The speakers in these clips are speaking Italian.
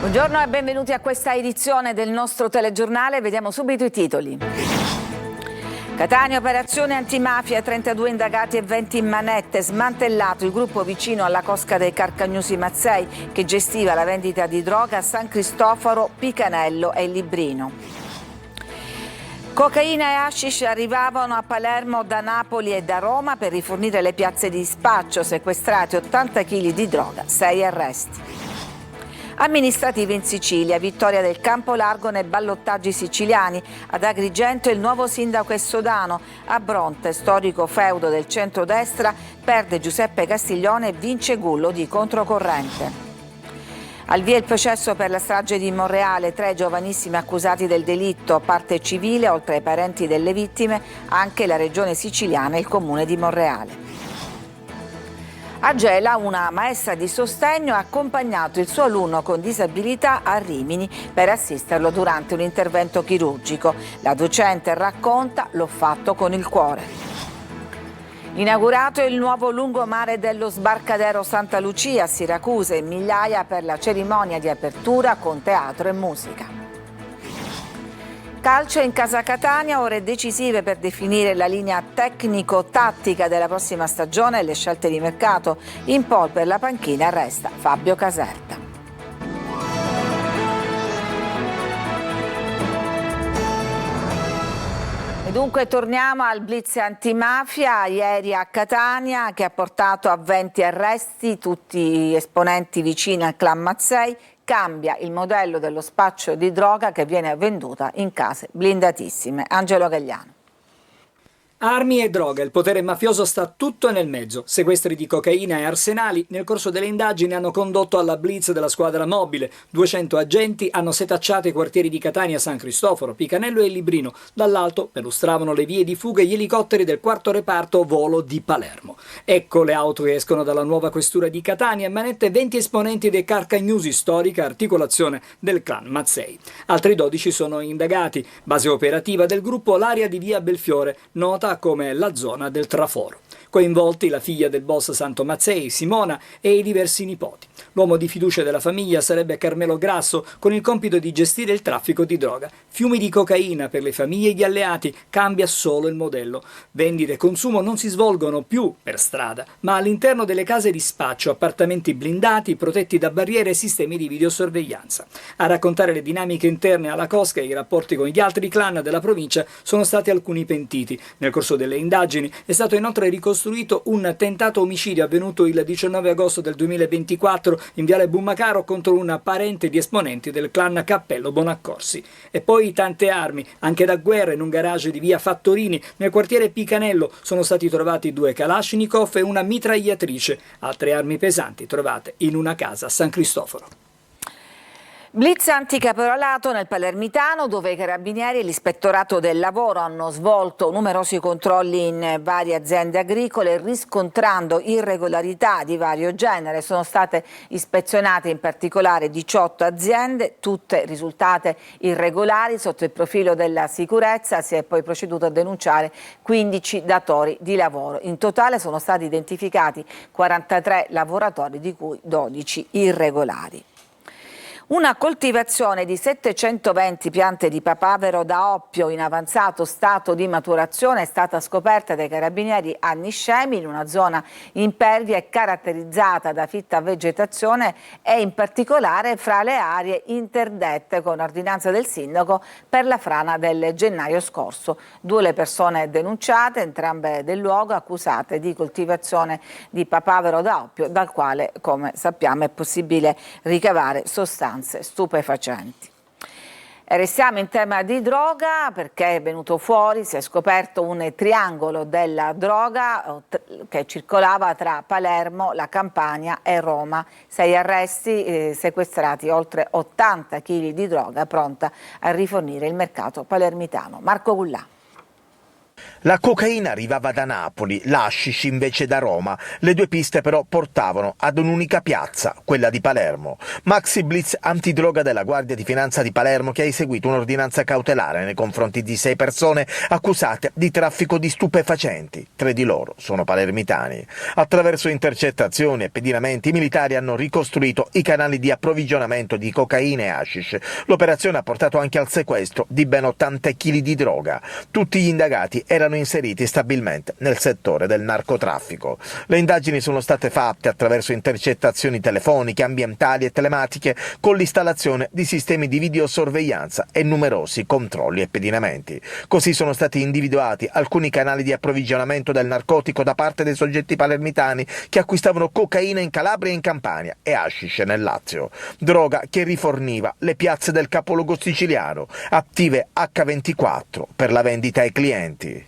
Buongiorno e benvenuti a questa edizione del nostro telegiornale. Vediamo subito i titoli. Catania, operazione antimafia, 32 indagati e 20 in manette. Smantellato il gruppo vicino alla cosca dei Carcagnusi Mazzei che gestiva la vendita di droga a San Cristoforo, Picanello e Librino. Cocaina e hashish arrivavano a Palermo da Napoli e da Roma per rifornire le piazze di spaccio. Sequestrati 80 kg di droga, 6 arresti. Amministrative in Sicilia, vittoria del Campolargo nei ballottaggi siciliani. Ad Agrigento il nuovo sindaco è Sodano. A Bronte, storico feudo del centrodestra, perde Giuseppe Castiglione e vince Gullo di controcorrente. Al via il processo per la strage di Monreale, 3 giovanissimi accusati del delitto, parte civile, oltre ai parenti delle vittime, anche la regione siciliana e il comune di Monreale. A Gela una maestra di sostegno ha accompagnato il suo alunno con disabilità a Rimini per assisterlo durante un intervento chirurgico. La docente racconta: l'ho fatto con il cuore. Inaugurato il nuovo lungomare dello sbarcadero Santa Lucia a Siracusa e migliaia per la cerimonia di apertura con teatro e musica. Calcio in casa Catania, ore decisive per definire la linea tecnico-tattica della prossima stagione e le scelte di mercato. In pole per la panchina resta Fabio Caserta. E dunque torniamo al blitz antimafia ieri a Catania, che ha portato a 20 arresti, tutti esponenti vicini al clan Mazzei. Cambia il modello dello spaccio di droga che viene venduta in case blindatissime. Angelo Gagliano. Armi e droga, il potere mafioso sta tutto nel mezzo. Sequestri di cocaina e arsenali nel corso delle indagini hanno condotto alla blitz della squadra mobile. 200 agenti hanno setacciato i quartieri di Catania, San Cristoforo, Picanello e Librino. Dall'alto perlustravano le vie di fuga e gli elicotteri del 4º reparto volo di Palermo. Ecco le auto che escono dalla nuova questura di Catania e manette 20 esponenti dei Carcagnusi, storica articolazione del clan Mazzei. Altri 12 sono indagati. Base operativa del gruppo l'area di via Belfiore, nota come la zona del traforo. Coinvolti la figlia del boss Santo Mazzei, Simona, e i diversi nipoti. L'uomo di fiducia della famiglia sarebbe Carmelo Grasso, con il compito di gestire il traffico di droga. Fiumi di cocaina per le famiglie e gli alleati, cambia solo il modello. Vendite e consumo non si svolgono più per strada, ma all'interno delle case di spaccio, appartamenti blindati, protetti da barriere e sistemi di videosorveglianza. A raccontare le dinamiche interne alla cosca e i rapporti con gli altri clan della provincia sono stati alcuni pentiti. Nel corso delle indagini è stato inoltre ricostruito un tentato omicidio avvenuto il 19 agosto del 2024 in viale Bummacaro contro una parente di esponenti del clan Cappello Bonaccorsi. E poi tante armi, anche da guerra. In un garage di via Fattorini, nel quartiere Picanello, sono stati trovati 2 Kalashnikov e una mitragliatrice. Altre armi pesanti trovate in una casa a San Cristoforo. Blitz anticaporalato nel Palermitano, dove i carabinieri e l'ispettorato del lavoro hanno svolto numerosi controlli in varie aziende agricole, riscontrando irregolarità di vario genere. Sono state ispezionate in particolare 18 aziende, tutte risultate irregolari sotto il profilo della sicurezza. Si è poi proceduto a denunciare 15 datori di lavoro. In totale sono stati identificati 43 lavoratori, di cui 12 irregolari. Una coltivazione di 720 piante di papavero da oppio in avanzato stato di maturazione è stata scoperta dai carabinieri a Niscemi, in una zona impervia e caratterizzata da fitta vegetazione e in particolare fra le aree interdette con ordinanza del sindaco per la frana del gennaio scorso. 2 le persone denunciate, entrambe del luogo, accusate di coltivazione di papavero da oppio, dal quale, come sappiamo, è possibile ricavare sostanze stupefacenti. E restiamo in tema di droga, perché è venuto fuori, si è scoperto un triangolo della droga che circolava tra Palermo, la Campania e Roma. 6 arresti, sequestrati oltre 80 kg di droga pronta a rifornire il mercato palermitano. Marco Gullà. La cocaina arrivava da Napoli, l'hashish invece da Roma. Le due piste però portavano ad un'unica piazza, quella di Palermo. Maxi blitz antidroga della Guardia di Finanza di Palermo che ha eseguito un'ordinanza cautelare nei confronti di 6 persone accusate di traffico di stupefacenti. 3 di loro sono palermitani. Attraverso intercettazioni e pedinamenti i militari hanno ricostruito i canali di approvvigionamento di cocaina e hashish. L'operazione ha portato anche al sequestro di ben 80 kg di droga. Tutti gli indagati erano inseriti stabilmente nel settore del narcotraffico. Le indagini sono state fatte attraverso intercettazioni telefoniche, ambientali e telematiche con l'installazione di sistemi di videosorveglianza e numerosi controlli e pedinamenti. Così sono stati individuati alcuni canali di approvvigionamento del narcotico da parte dei soggetti palermitani che acquistavano cocaina in Calabria e in Campania e hashish nel Lazio. Droga che riforniva le piazze del capoluogo siciliano, attive H24 per la vendita ai clienti.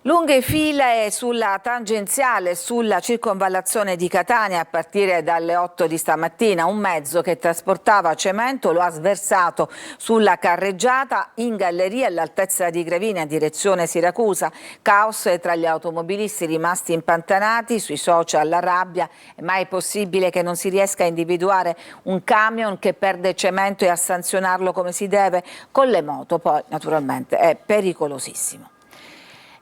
Lunghe file sulla tangenziale sulla circonvallazione di Catania a partire dalle 8 di stamattina. Un mezzo che trasportava cemento lo ha sversato sulla carreggiata in galleria all'altezza di Gravina, direzione Siracusa. Caos tra gli automobilisti rimasti impantanati, sui social la rabbia. È mai possibile che non si riesca a individuare un camion che perde cemento e a sanzionarlo come si deve? Con le moto poi naturalmente è pericolosissimo.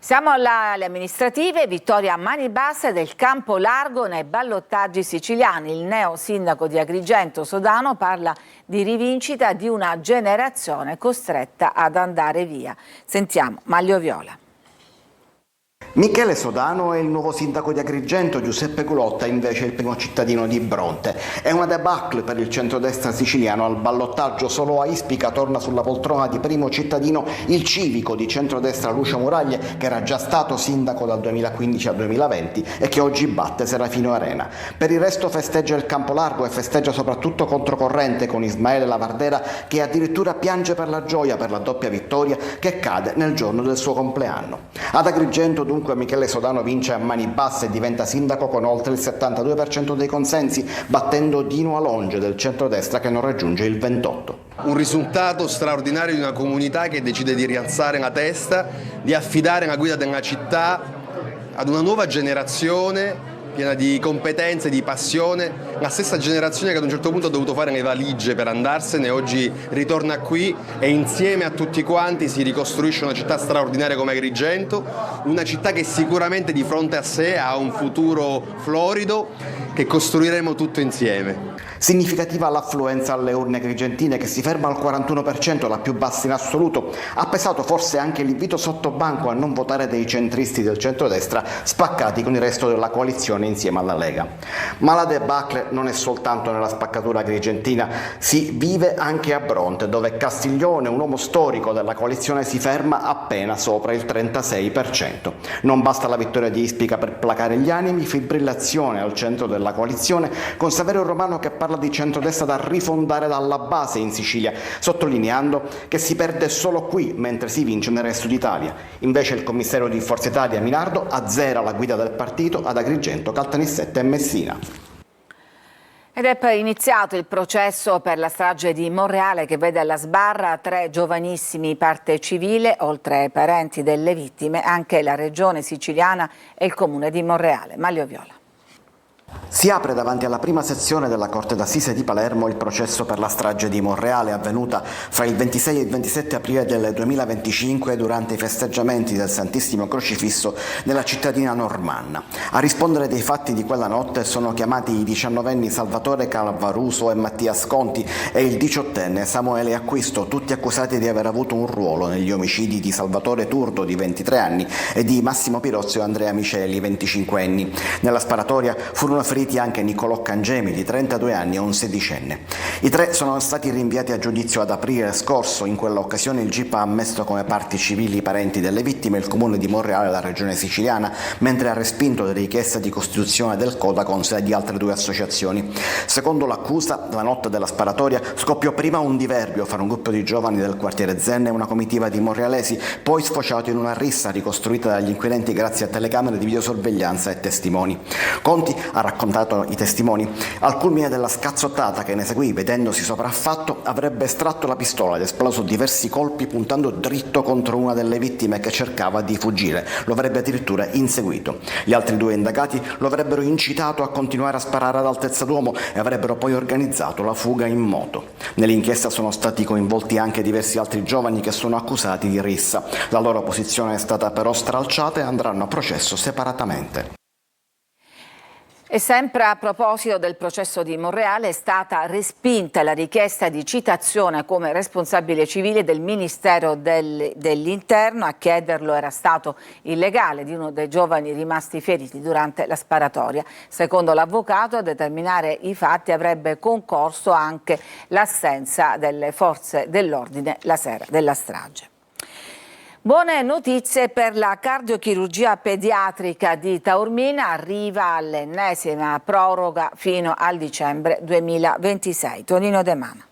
Siamo alle amministrative, vittoria a mani basse del Campo Largo nei ballottaggi siciliani. Il neo sindaco di Agrigento Sodano parla di rivincita di una generazione costretta ad andare via. Sentiamo Maglio Viola. Michele Sodano è il nuovo sindaco di Agrigento, Giuseppe Culotta invece è il primo cittadino di Bronte. È una debacle per il centrodestra siciliano. Al ballottaggio solo a Ispica torna sulla poltrona di primo cittadino il civico di centrodestra Lucio Muraglie, che era già stato sindaco dal 2015 al 2020 e che oggi batte Serafino Arena. Per il resto festeggia il Campo Largo e festeggia soprattutto controcorrente con Ismaele Lavardera, che addirittura piange per la gioia per la doppia vittoria che cade nel giorno del suo compleanno. Ad Agrigento dunque Michele Sodano vince a mani basse e diventa sindaco con oltre il 72% dei consensi, battendo Dino Alonge del centrodestra che non raggiunge il 28%. Un risultato straordinario di una comunità che decide di rialzare la testa, di affidare la guida della città ad una nuova generazione piena di competenze, di passione, la stessa generazione che ad un certo punto ha dovuto fare le valigie per andarsene, oggi ritorna qui e insieme a tutti quanti si ricostruisce una città straordinaria come Agrigento, una città che sicuramente di fronte a sé ha un futuro florido che costruiremo tutto insieme. Significativa l'affluenza alle urne agrigentine che si ferma al 41%, la più bassa in assoluto. Ha pesato forse anche l'invito sotto banco a non votare dei centristi del centrodestra spaccati con il resto della coalizione insieme alla Lega. Ma la debacle non è soltanto nella spaccatura agrigentina, si vive anche a Bronte, dove Castiglione, un uomo storico della coalizione, si ferma appena sopra il 36%. Non basta la vittoria di Ispica per placare gli animi, fibrillazione al centro della coalizione, con Saverio Romano che parla di centrodestra da rifondare dalla base in Sicilia, sottolineando che si perde solo qui mentre si vince nel resto d'Italia. Invece il commissario di Forza Italia Minardo azzera la guida del partito ad Agrigento, Caltanissetta e Messina. Ed è poi iniziato il processo per la strage di Monreale che vede alla sbarra 3 giovanissimi parte civile, oltre ai parenti delle vittime, anche la regione siciliana e il comune di Monreale. Maglio Viola. Si apre davanti alla prima sezione della Corte d'Assise di Palermo il processo per la strage di Monreale avvenuta fra il 26 e il 27 aprile del 2025 durante i festeggiamenti del Santissimo Crocifisso nella cittadina normanna. A rispondere dei fatti di quella notte sono chiamati i 19enni Salvatore Calvaruso e Mattia Sconti e il 18enne Samuele Acquisto, tutti accusati di aver avuto un ruolo negli omicidi di Salvatore Turdo di 23 anni e di Massimo Pirozzo e Andrea Miceli, 25 anni. Nella sparatoria furono feriti anche Niccolò Cangemi di 32 anni e un 16enne. I 3 sono stati rinviati a giudizio ad aprile scorso. In quella occasione il GIP ha ammesso come parti civili i parenti delle vittime il comune di Monreale e la regione siciliana, mentre ha respinto le richieste di costituzione del Codacons e di altre 2 associazioni. Secondo l'accusa, la notte della sparatoria scoppiò prima un diverbio fra un gruppo di giovani del quartiere Zen e una comitiva di monrealesi, poi sfociato in una rissa ricostruita dagli inquirenti grazie a telecamere di videosorveglianza e testimoni. Conti ha raccontato i testimoni. Al culmine della scazzottata che ne seguì, vedendosi sopraffatto, avrebbe estratto la pistola ed esploso diversi colpi puntando dritto contro una delle vittime che cercava di fuggire. Lo avrebbe addirittura inseguito. Gli altri 2 indagati lo avrebbero incitato a continuare a sparare ad altezza d'uomo e avrebbero poi organizzato la fuga in moto. Nell'inchiesta sono stati coinvolti anche diversi altri giovani che sono accusati di rissa. La loro posizione è stata però stralciata e andranno a processo separatamente. E sempre a proposito del processo di Monreale, è stata respinta la richiesta di citazione come responsabile civile del Ministero dell'Interno. A chiederlo era stato il legale di uno dei giovani rimasti feriti durante la sparatoria. Secondo l'avvocato, a determinare i fatti avrebbe concorso anche l'assenza delle forze dell'ordine la sera della strage. Buone notizie per la cardiochirurgia pediatrica di Taormina, arriva l'ennesima proroga fino al dicembre 2026. Tonino De Mana.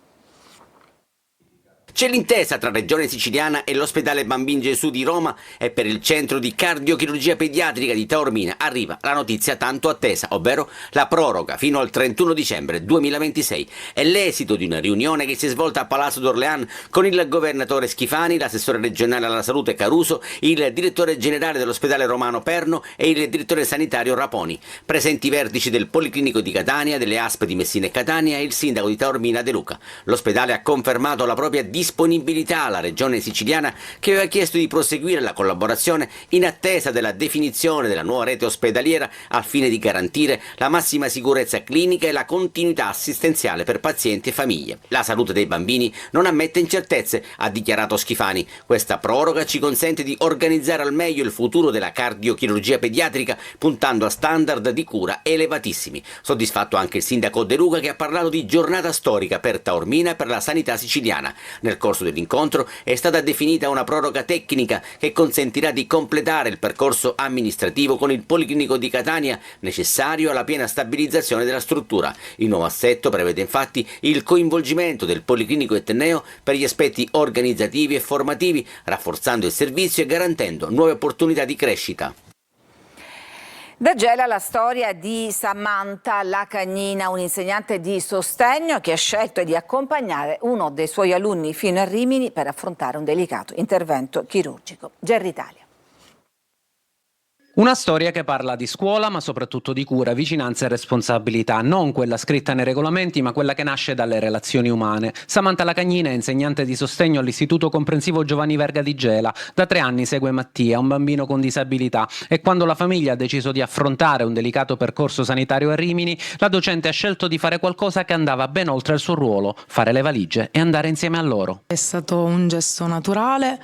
C'è l'intesa tra Regione Siciliana e l'ospedale Bambin Gesù di Roma e per il centro di cardiochirurgia pediatrica di Taormina arriva la notizia tanto attesa, ovvero la proroga fino al 31 dicembre 2026. È l'esito di una riunione che si è svolta a Palazzo d'Orléans con il governatore Schifani, l'assessore regionale alla salute Caruso, il direttore generale dell'ospedale romano Perno e il direttore sanitario Raponi. Presenti i vertici del Policlinico di Catania, delle ASP di Messina e Catania e il sindaco di Taormina De Luca. L'ospedale ha confermato la propria disponibilità alla regione siciliana, che aveva chiesto di proseguire la collaborazione in attesa della definizione della nuova rete ospedaliera al fine di garantire la massima sicurezza clinica e la continuità assistenziale per pazienti e famiglie. La salute dei bambini non ammette incertezze, ha dichiarato Schifani. Questa proroga ci consente di organizzare al meglio il futuro della cardiochirurgia pediatrica, puntando a standard di cura elevatissimi. Soddisfatto anche il sindaco De Luca, che ha parlato di giornata storica per Taormina e per la sanità siciliana. Nel corso dell'incontro è stata definita una proroga tecnica che consentirà di completare il percorso amministrativo con il Policlinico di Catania, necessario alla piena stabilizzazione della struttura. Il nuovo assetto prevede infatti il coinvolgimento del Policlinico etneo per gli aspetti organizzativi e formativi, rafforzando il servizio e garantendo nuove opportunità di crescita. Da Gela la storia di Samantha Lacagnina, un'insegnante di sostegno che ha scelto di accompagnare uno dei suoi alunni fino a Rimini per affrontare un delicato intervento chirurgico. Gerry Italia. Una storia che parla di scuola, ma soprattutto di cura, vicinanza e responsabilità, non quella scritta nei regolamenti, ma quella che nasce dalle relazioni umane. Samantha Lacagnina è insegnante di sostegno all'Istituto Comprensivo Giovanni Verga di Gela. Da 3 anni segue Mattia, un bambino con disabilità, e quando la famiglia ha deciso di affrontare un delicato percorso sanitario a Rimini, la docente ha scelto di fare qualcosa che andava ben oltre il suo ruolo: fare le valigie e andare insieme a loro. È stato un gesto naturale,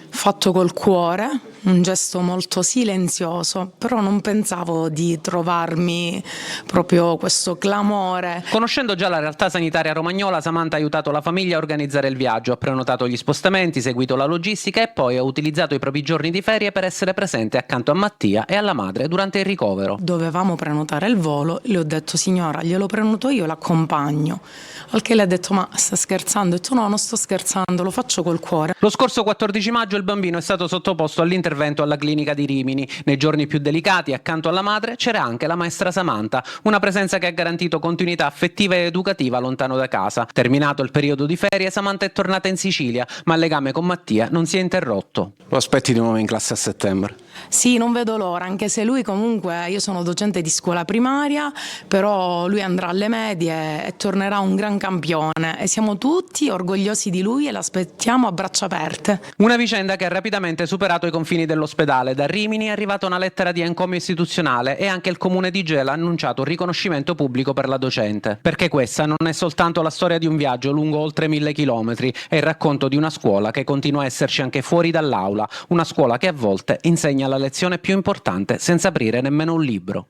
fatto col cuore, un gesto molto silenzioso, però non pensavo di trovarmi proprio questo clamore. Conoscendo già la realtà sanitaria romagnola, Samantha ha aiutato la famiglia a organizzare il viaggio, ha prenotato gli spostamenti, seguito la logistica e poi ha utilizzato i propri giorni di ferie per essere presente accanto a Mattia e alla madre durante il ricovero. Dovevamo prenotare il volo, le ho detto: signora, glielo prenoto io, l'accompagno. Al che lei ha detto: ma sta scherzando? Ho detto: no, non sto scherzando, lo faccio col cuore. Lo scorso 14 maggio il bambino è stato sottoposto all'intervento alla clinica di Rimini. Nei giorni più delicati, accanto alla madre, c'era anche la maestra Samantha, una presenza che ha garantito continuità affettiva e educativa lontano da casa. Terminato il periodo di ferie, Samantha è tornata in Sicilia, ma il legame con Mattia non si è interrotto. Lo aspetti di nuovo in classe a settembre? Sì, non vedo l'ora, anche se lui comunque, io sono docente di scuola primaria, però lui andrà alle medie e tornerà un gran campione e siamo tutti orgogliosi di lui e l'aspettiamo a braccia aperte. Una vicenda che ha rapidamente superato i confini dell'ospedale. Da Rimini è arrivata una lettera di encomio istituzionale e anche il comune di Gela ha annunciato un riconoscimento pubblico per la docente. Perché questa non è soltanto la storia di un viaggio lungo oltre 1000 chilometri, è il racconto di una scuola che continua a esserci anche fuori dall'aula, una scuola che a volte insegna la lezione più importante senza aprire nemmeno un libro.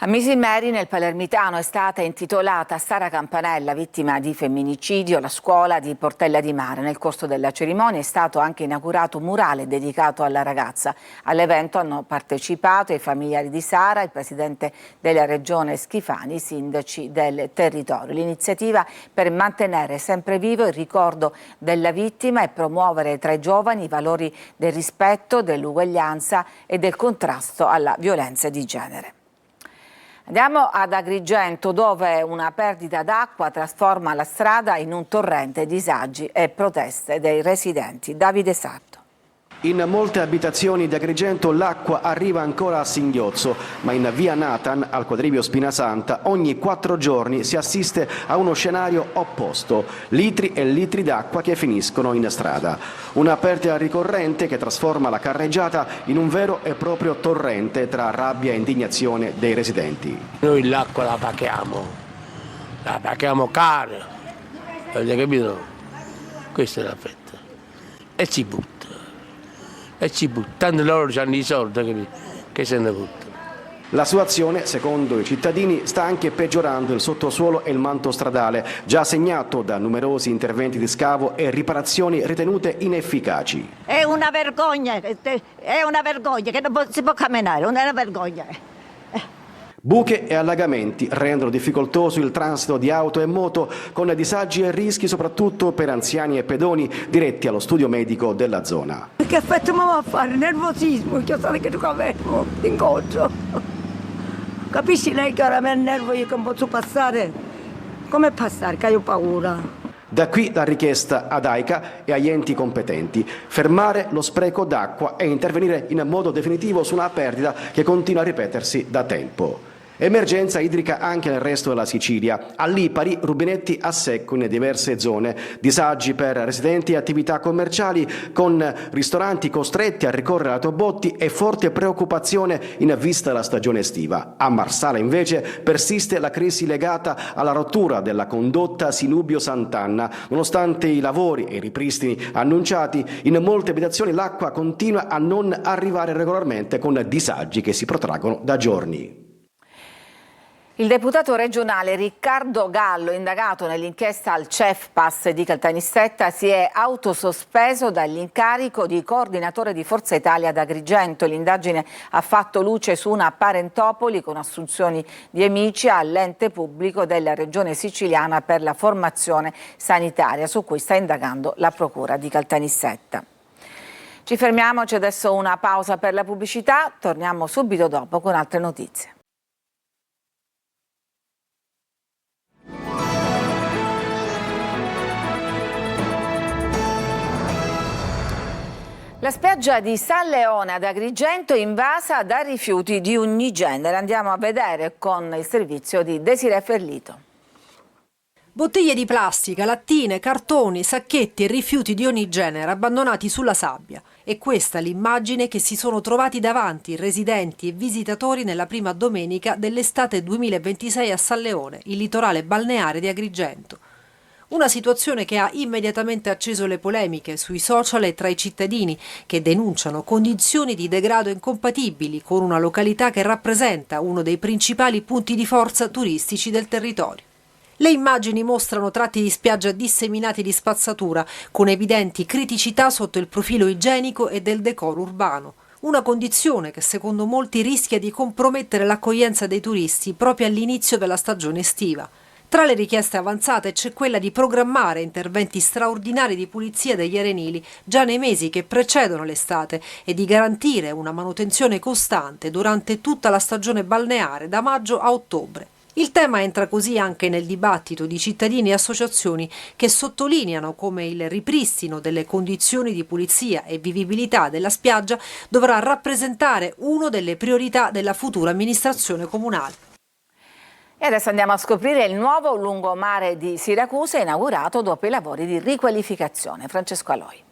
A Misilmeri, nel Palermitano, è stata intitolata a Sara Campanella, vittima di femminicidio, la scuola di Portella di Mare. Nel corso della cerimonia è stato anche inaugurato un murale dedicato alla ragazza. All'evento hanno partecipato i familiari di Sara, il presidente della regione Schifani, i sindaci del territorio. L'iniziativa per mantenere sempre vivo il ricordo della vittima e promuovere tra i giovani i valori del rispetto, dell'uguaglianza e del contrasto alla violenza di genere. Andiamo ad Agrigento, dove una perdita d'acqua trasforma la strada in un torrente, disagi e proteste dei residenti. Davide Sarto. In molte abitazioni di Agrigento l'acqua arriva ancora a singhiozzo, ma in via Nathan, al quadrivio Spinasanta, ogni 4 giorni si assiste a uno scenario opposto, litri e litri d'acqua che finiscono in strada. Una perdita ricorrente che trasforma la carreggiata in un vero e proprio torrente tra rabbia e indignazione dei residenti. Noi l'acqua la paghiamo cara, avete capito? Questa è la fetta. E ci butta. Tanto loro hanno i soldi, capito? Che se ne buttano. La sua azione, secondo i cittadini, sta anche peggiorando il sottosuolo e il manto stradale, già segnato da numerosi interventi di scavo e riparazioni ritenute inefficaci. È una vergogna che non si può camminare, è una vergogna. Buche e allagamenti rendono difficoltoso il transito di auto e moto, con disagi e rischi soprattutto per anziani e pedoni diretti allo studio medico della zona. Che effetto mi va a fare? Nervosismo, che io che avevo, incontro. Capisci lei che ora mi nervo io che non posso passare? Come passare? Che ho paura. Da qui la richiesta ad AICA e agli enti competenti: fermare lo spreco d'acqua e intervenire in modo definitivo su una perdita che continua a ripetersi da tempo. Emergenza idrica anche nel resto della Sicilia. A Lipari, rubinetti a secco in diverse zone, disagi per residenti e attività commerciali, con ristoranti costretti a ricorrere a tobotti e forte preoccupazione in vista della stagione estiva. A Marsala invece persiste la crisi legata alla rottura della condotta Sinubio-Sant'Anna. Nonostante i lavori e i ripristini annunciati, in molte abitazioni l'acqua continua a non arrivare regolarmente, con disagi che si protraggono da giorni. Il deputato regionale Riccardo Gallo, indagato nell'inchiesta al CEFPAS di Caltanissetta, si è autosospeso dall'incarico di coordinatore di Forza Italia ad Agrigento. L'indagine ha fatto luce su una parentopoli con assunzioni di amici all'ente pubblico della regione siciliana per la formazione sanitaria, su cui sta indagando la procura di Caltanissetta. Ci fermiamo, c'è adesso una pausa per la pubblicità, torniamo subito dopo con altre notizie. La spiaggia di San Leone ad Agrigento è invasa da rifiuti di ogni genere. Andiamo a vedere con il servizio di Desiree Ferlito. Bottiglie di plastica, lattine, cartoni, sacchetti e rifiuti di ogni genere abbandonati sulla sabbia. È questa l'immagine che si sono trovati davanti residenti e visitatori nella prima domenica dell'estate 2026 a San Leone, il litorale balneare di Agrigento. Una situazione che ha immediatamente acceso le polemiche sui social e tra i cittadini, che denunciano condizioni di degrado incompatibili con una località che rappresenta uno dei principali punti di forza turistici del territorio. Le immagini mostrano tratti di spiaggia disseminati di spazzatura, con evidenti criticità sotto il profilo igienico e del decoro urbano. Una condizione che secondo molti rischia di compromettere l'accoglienza dei turisti proprio all'inizio della stagione estiva. Tra le richieste avanzate c'è quella di programmare interventi straordinari di pulizia degli arenili già nei mesi che precedono l'estate e di garantire una manutenzione costante durante tutta la stagione balneare da maggio a ottobre. Il tema entra così anche nel dibattito di cittadini e associazioni che sottolineano come il ripristino delle condizioni di pulizia e vivibilità della spiaggia dovrà rappresentare una delle priorità della futura amministrazione comunale. E adesso andiamo a scoprire il nuovo lungomare di Siracusa, inaugurato dopo i lavori di riqualificazione. Francesco Aloi.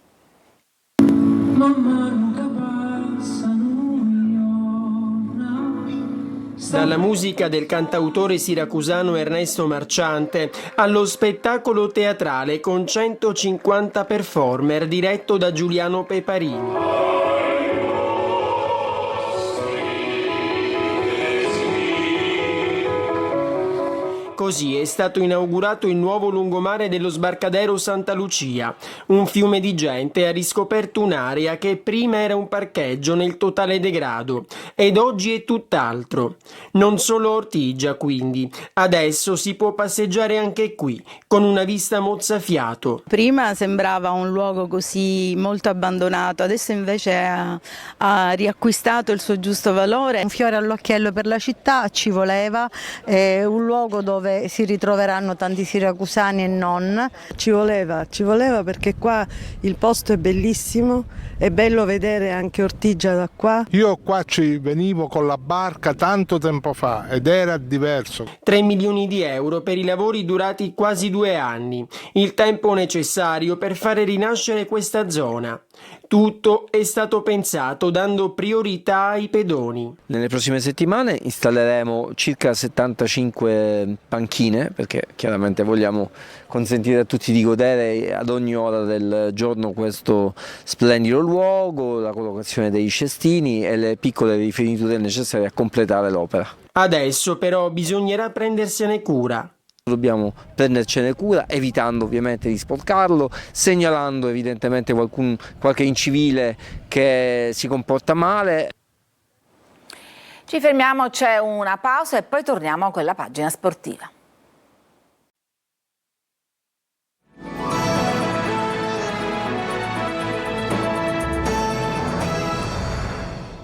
Dalla musica del cantautore siracusano Ernesto Marciante allo spettacolo teatrale con 150 performer diretto da Giuliano Peparini. così è stato inaugurato il nuovo lungomare dello sbarcadero Santa Lucia. Un fiume di gente ha riscoperto un'area che prima era un parcheggio nel totale degrado ed oggi è tutt'altro. Non solo Ortigia, quindi. Adesso si può passeggiare anche qui, con una vista mozzafiato. Prima sembrava un luogo così molto abbandonato, adesso invece ha riacquistato il suo giusto valore. Un fiore all'occhiello per la città ci voleva, un luogo dove si ritroveranno tanti siracusani e non. Ci voleva perché qua il posto è bellissimo, è bello vedere anche Ortigia da qua. Io qua ci venivo con la barca tanto tempo fa ed era diverso. 3 milioni di euro per i lavori durati quasi 2 anni, il tempo necessario per fare rinascere questa zona. Tutto è stato pensato dando priorità ai pedoni. Nelle prossime settimane installeremo circa 75 panchine, perché chiaramente vogliamo consentire a tutti di godere ad ogni ora del giorno questo splendido luogo, la collocazione dei cestini e le piccole rifiniture necessarie a completare l'opera. Adesso però bisognerà prendersene cura. Dobbiamo prendercene cura, evitando ovviamente di sporcarlo, segnalando evidentemente qualche incivile che si comporta male. Ci fermiamo, c'è una pausa e poi torniamo con la pagina sportiva.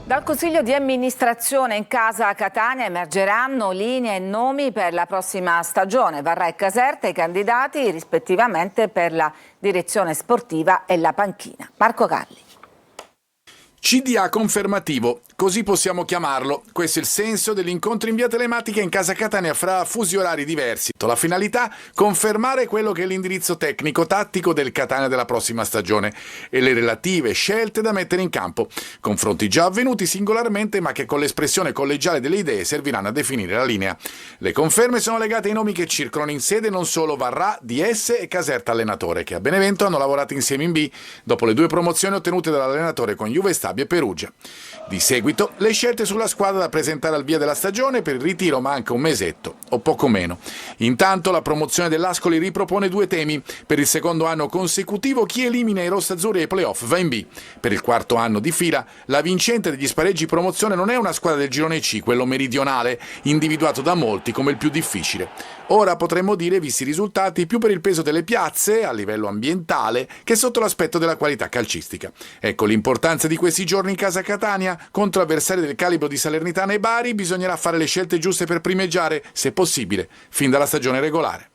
Dal Consiglio di amministrazione in casa Catania emergeranno linee e nomi per la prossima stagione. Varrà e Caserta i candidati rispettivamente per la direzione sportiva e la panchina. Marco Carli. CDA confermativo, così possiamo chiamarlo. Questo è il senso dell'incontro in via telematica in casa Catania fra fusi orari diversi. La finalità? Confermare quello che è l'indirizzo tecnico-tattico del Catania della prossima stagione e le relative scelte da mettere in campo. Confronti già avvenuti singolarmente ma che con l'espressione collegiale delle idee serviranno a definire la linea. Le conferme sono legate ai nomi che circolano in sede non solo Varrà, DS e Caserta allenatore, che a Benevento hanno lavorato insieme in B dopo le 2 promozioni ottenute dall'allenatore con Juve Stabia e Perugia. Di seguito le scelte sulla squadra da presentare al via della stagione. Per il ritiro manca un mesetto o poco meno. Intanto la promozione dell'Ascoli ripropone 2 temi. Per il secondo anno consecutivo chi elimina i rossazzurri ai playoff va in B. Per il 4º anno di fila la vincente degli spareggi promozione non è una squadra del girone C, quello meridionale, individuato da molti come il più difficile. Ora potremmo dire, visti i risultati, più per il peso delle piazze a livello ambientale che sotto l'aspetto della qualità calcistica. Ecco l'importanza di questi giorni in casa Catania. Contro avversari del calibro di Salernitana e Bari bisognerà fare le scelte giuste per primeggiare, se possibile, fin dalla stagione regolare.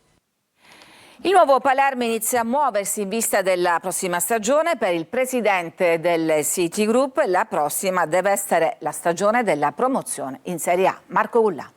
Il nuovo Palermo inizia a muoversi in vista della prossima stagione. Per il presidente del City Group la prossima deve essere la stagione della promozione in Serie A. Marco Gullà.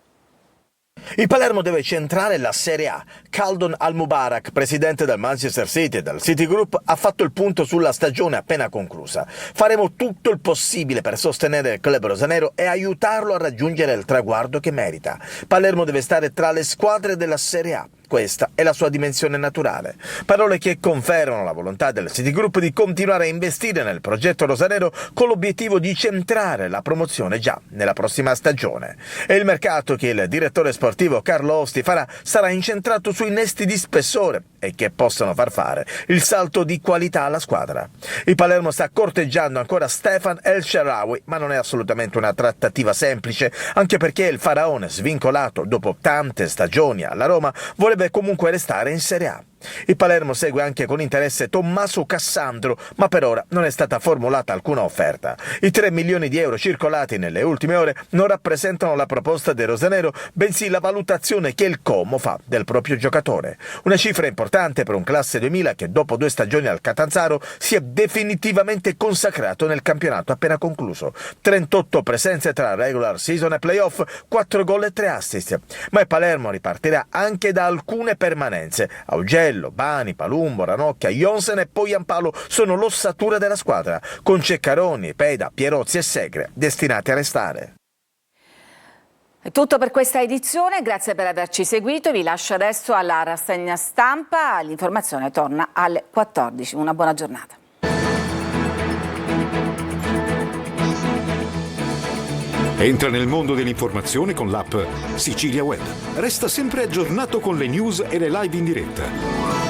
Il Palermo deve centrare la Serie A. Khaldun Al-Mubarak, presidente del Manchester City e del City Group, ha fatto il punto sulla stagione appena conclusa. Faremo tutto il possibile per sostenere il club rosanero e aiutarlo a raggiungere il traguardo che merita. Palermo deve stare tra le squadre della Serie A. Questa è la sua dimensione naturale. Parole che confermano la volontà del City Group di continuare a investire nel progetto rosanero con l'obiettivo di centrare la promozione già nella prossima stagione. E il mercato che il direttore sportivo Carlo Osti farà sarà incentrato su innesti di spessore e che possano far fare il salto di qualità alla squadra. Il Palermo sta corteggiando ancora Stefan El Shaarawy, ma non è assolutamente una trattativa semplice, anche perché il faraone, svincolato dopo tante stagioni alla Roma, vorrebbe comunque restare in Serie A. Il Palermo segue anche con interesse Tommaso Cassandro, ma per ora non è stata formulata alcuna offerta. I 3 milioni di euro circolati nelle ultime ore non rappresentano la proposta del rosanero, bensì la valutazione che il Como fa del proprio giocatore. Una cifra importante per un classe 2000 che dopo 2 stagioni al Catanzaro si è definitivamente consacrato nel campionato appena concluso. 38 presenze tra regular season e playoff, 4 gol e 3 assist. Ma il Palermo ripartirà anche da alcune permanenze. Augello, Bani, Palumbo, Ranocchia, Jonsen e poi Ampalo sono l'ossatura della squadra, con Ceccaroni, Peda, Pierozzi e Segre destinati a restare. È tutto per questa edizione, grazie per averci seguito, vi lascio adesso alla rassegna stampa, l'informazione torna alle 14, una buona giornata. Entra nel mondo dell'informazione con l'app Sicilia Web. Resta sempre aggiornato con le news e le live in diretta.